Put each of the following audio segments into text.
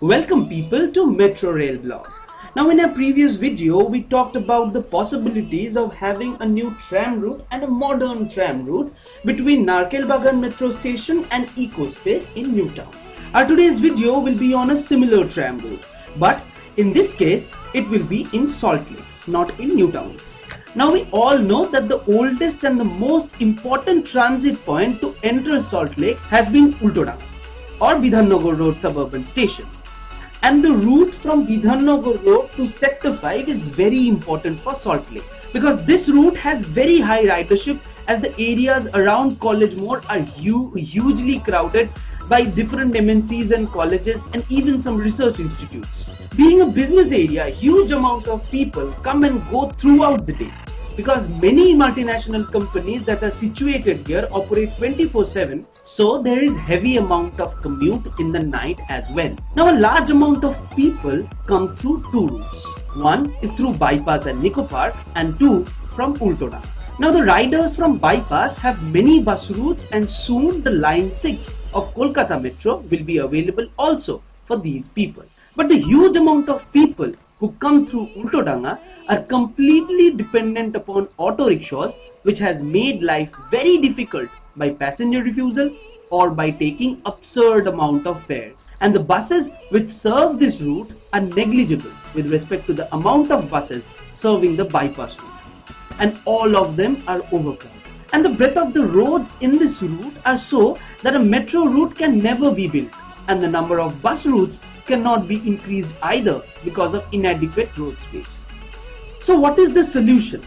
Welcome people to MetroRail blog. Now in our previous video we talked about the possibilities of having a new tram route and a modern tram route between Narkelbagan metro station and EcoSpace in Newtown. Our today's video will be on a similar tram route, but in this case it will be in Saltlake, not in Newtown. Now we all know that the oldest and the most important transit point to enter Saltlake has been Ultodanga or Bidhannagar Road suburban station. And the route from Bidhannagar Road to Sector 5 is very important for Saltlake because this route has very high ridership as the areas around College More are hugely crowded by different MNCs and colleges and even some research institutes. Being a business area, huge amount of people come and go throughout the day because many multinational companies that are situated here operate 24/7, so there is heavy amount of commute in the night as well. Now a large amount of people come through two routes. One is through Bypass and Nico Park and two from Ultodanga. Now the riders from Bypass have many bus routes and soon the line 6 of Kolkata Metro will be available also for these people. But the huge amount of people who come through Ultodanga are completely dependent upon auto rickshaws, which has made life very difficult by passenger refusal or by taking absurd amount of fares. And the buses which serve this route are negligible with respect to the amount of buses serving the bypass route. And all of them are overcrowded. And the breadth of the roads in this route are so that a metro route can never be built. And the number of bus routes cannot be increased either because of inadequate road space. So what is the solution?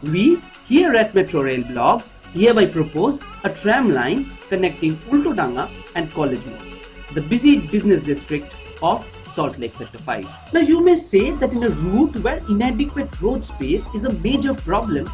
We here at MetroRail blog hereby propose a tram line connecting Ultodanga and College More, the busy business district of Saltlake Sector 5. Now you may say that in a route where inadequate road space is a major problem,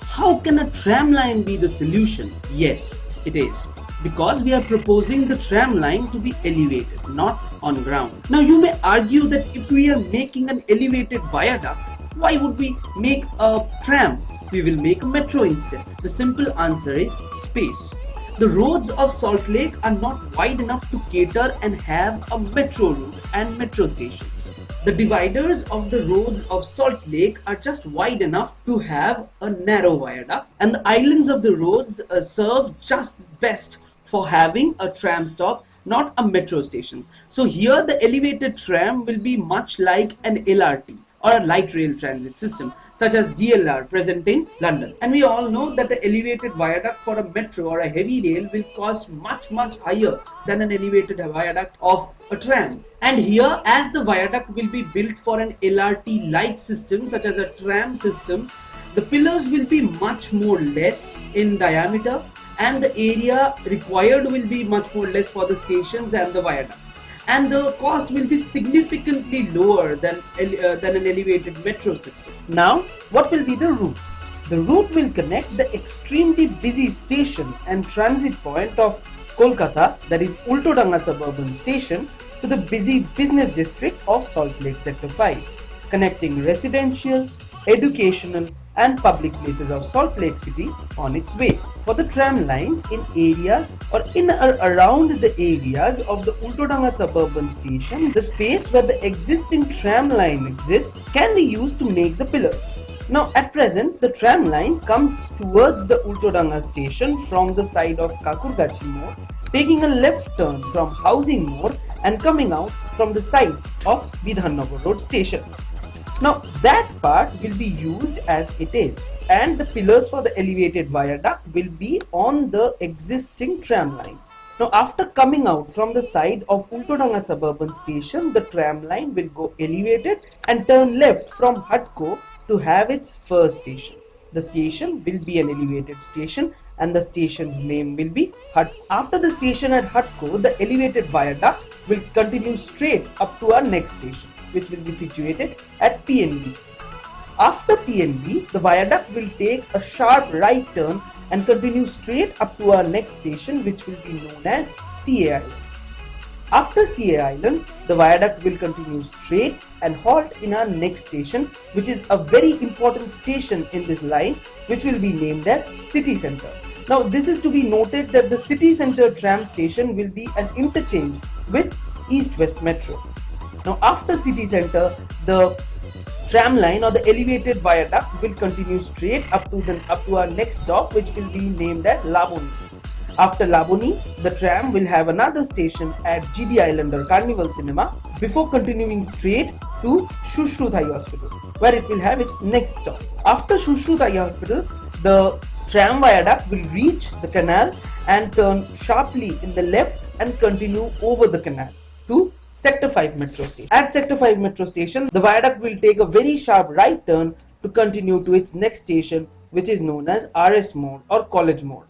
how can a tram line be the solution? Yes, it is. Because we are proposing the tram line to be elevated, not on ground. Now you may argue that if we are making an elevated viaduct, why would we make a tram? We will make a metro instead. The simple answer is space. The roads of Saltlake are not wide enough to cater and have a metro route and metro stations. The dividers of the roads of Saltlake are just wide enough to have a narrow viaduct, and the islands of the roads serve just best for having a tram stop, not a metro station. So here the elevated tram will be much like an LRT or a light rail transit system such as DLR present in London. And we all know that the elevated viaduct for a metro or a heavy rail will cost much higher than an elevated viaduct of a tram. And here, as the viaduct will be built for an LRT like system such as a tram system, the pillars will be much more less in diameter and the area required will be much more less for the stations and the viaduct. And the cost will be significantly lower than an elevated metro system. Now, what will be the route? The route will connect the extremely busy station and transit point of Kolkata, that is Ultodanga suburban station, to the busy business district of Saltlake Sector 5, connecting residential, educational and public places of Saltlake City on its way. For the tram lines in areas or in or around the areas of the Ultodanga suburban station, the space where the existing tram line exists can be used to make the pillars. Now at present, the tram line comes towards the Ultodanga station from the side of Kakurgachi More, taking a left turn from Housing More and coming out from the side of Bidhannagar Road station. Now that part will be used as it is, and the pillars for the elevated viaduct will be on the existing tram lines. Now after coming out from the side of Ultodanga suburban station, the tram line will go elevated and turn left from Hutco to have its first station. The station will be an elevated station and the station's name will be Hut. After the station at Hutco, the elevated viaduct will continue straight up to our next station, which will be situated at PNB. After PNB, the viaduct will take a sharp right turn and continue straight up to our next station, which will be known as CA Island. After CA Island, the viaduct will continue straight and halt in our next station, which is a very important station in this line, which will be named as City Centre. Now, this is to be noted that the City Centre tram station will be an interchange with East-West Metro. Now, after City Centre, the tram line or the elevated viaduct will continue straight up to our next stop, which will be named as Laboni. After Laboni, the tram will have another station at GD Island or Carnival Cinema before continuing straight to Shushrudhai Hospital, where it will have its next stop. After Shushrudhai Hospital, the tram viaduct will reach the canal and turn sharply in the left and continue over the canal to Sector 5 Metro Station. At Sector 5 Metro Station, the viaduct will take a very sharp right turn to continue to its next station, which is known as RS Mode or College Mode.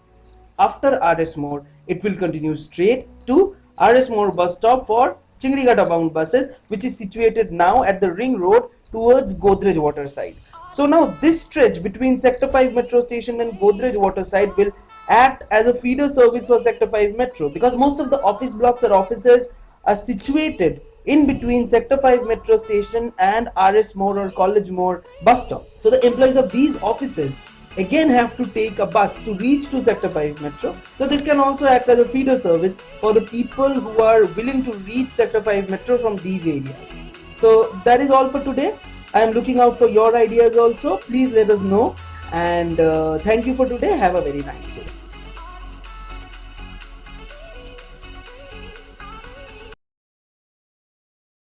After RS Mode, it will continue straight to RS Mode bus stop for Chingrigata bound buses, which is situated now at the ring road towards Godrej Waterside. So now this stretch between Sector 5 Metro Station and Godrej Waterside will act as a feeder service for Sector 5 Metro, because most of the office blocks or offices are situated in between Sector 5 Metro Station and RS Mode or College Mode bus stop. So the employees of these offices again have to take a bus to reach to Sector 5 Metro. So this can also act as a feeder service for the people who are willing to reach Sector 5 Metro from these areas. So that is all for today. I am looking out for your ideas also. Please let us know, and thank you for today. Have a very nice day.